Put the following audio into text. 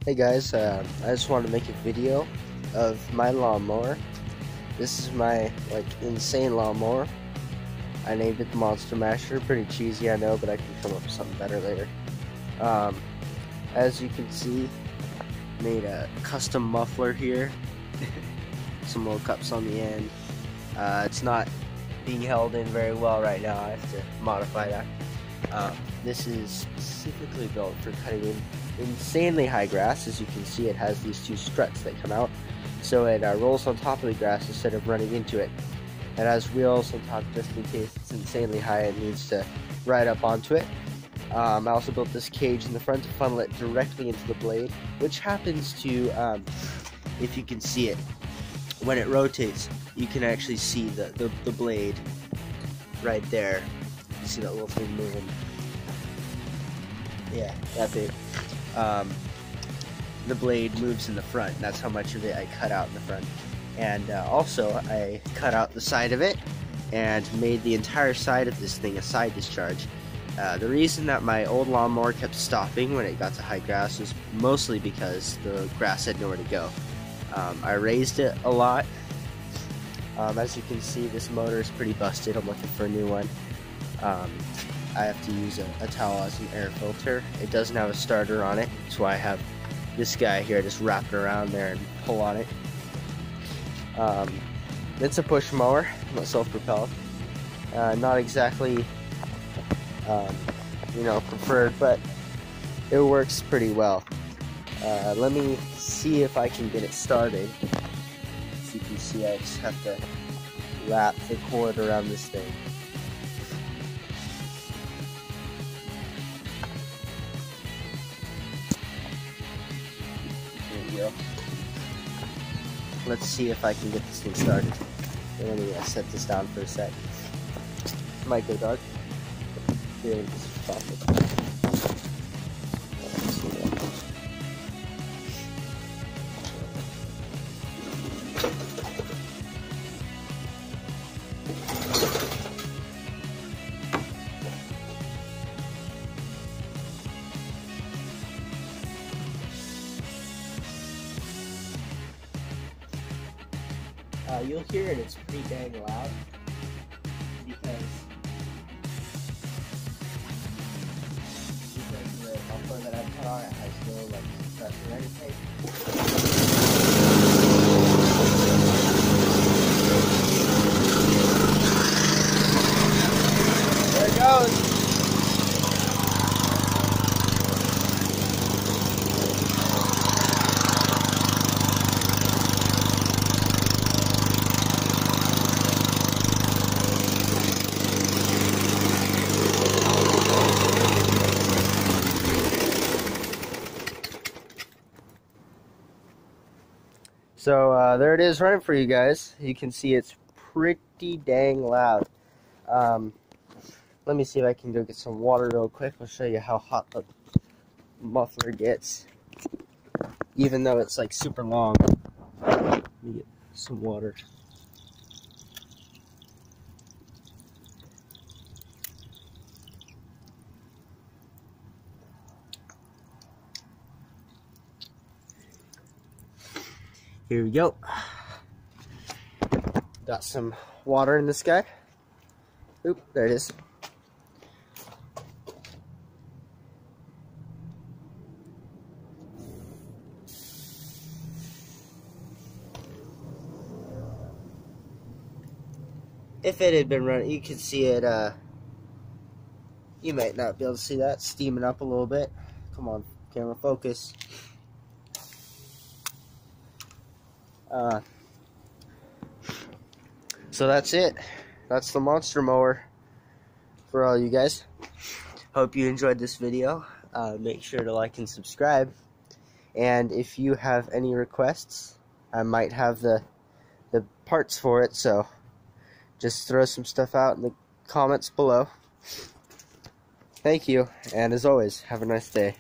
Hey guys, I just wanted to make a video of my lawnmower. This is my insane lawnmower. I named it the Monster Masher. Pretty cheesy, I know, but I can come up with something better later. As you can see, made a custom muffler here. Some little cups on the end. It's not being held in very well right now. I have to modify that. This is specifically built for cutting in insanely high grass. As you can see, it has these two struts that come out, so it rolls on top of the grass instead of running into it. It has wheels on top just in case it's insanely high and needs to ride up onto it. I also built this cage in the front to funnel it directly into the blade, which happens to, if you can see it, when it rotates, you can actually see the blade right there. You see that little thing moving? Yeah, that big. The blade moves in the front, and that's how much of it I cut out in the front. And also, I cut out the side of it and made the entire side of this thing a side discharge. The reason that my old lawnmower kept stopping when it got to high grass was mostly because the grass had nowhere to go. I raised it a lot. As you can see, this motor is pretty busted. I'm looking for a new one. I have to use a towel as an air filter. It doesn't have a starter on it. That's why I have this guy here just wrap it around there and pull on it. It's a push mower, not self-propelled. Not exactly, preferred, but it works pretty well. Let me see if I can get it started. As you can see, I just have to wrap the cord around this thing. There we go. Let's see if I can get this thing started. Let me set this down for a sec. It might go dark. Here, just stop it. You'll hear it, it's pretty dang loud because the muffler that I put on it has no suppressor or anything. There it goes! So there it is running for you guys. You can see it's pretty dang loud. Let me see if I can go get some water real quick. I'll show you how hot the muffler gets, even though it's like super long. Let me get some water. Here we go. Got some water in this guy. Oop, there it is. If it had been running, you could see it, you might not be able to see that, steaming up a little bit. Come on, camera, focus. So that's it. That's the monster mower for all you guys. Hope you enjoyed this video. Make sure to like and subscribe. And if you have any requests, I might have the parts for it, so just throw some stuff out in the comments below. Thank you, and as always, have a nice day.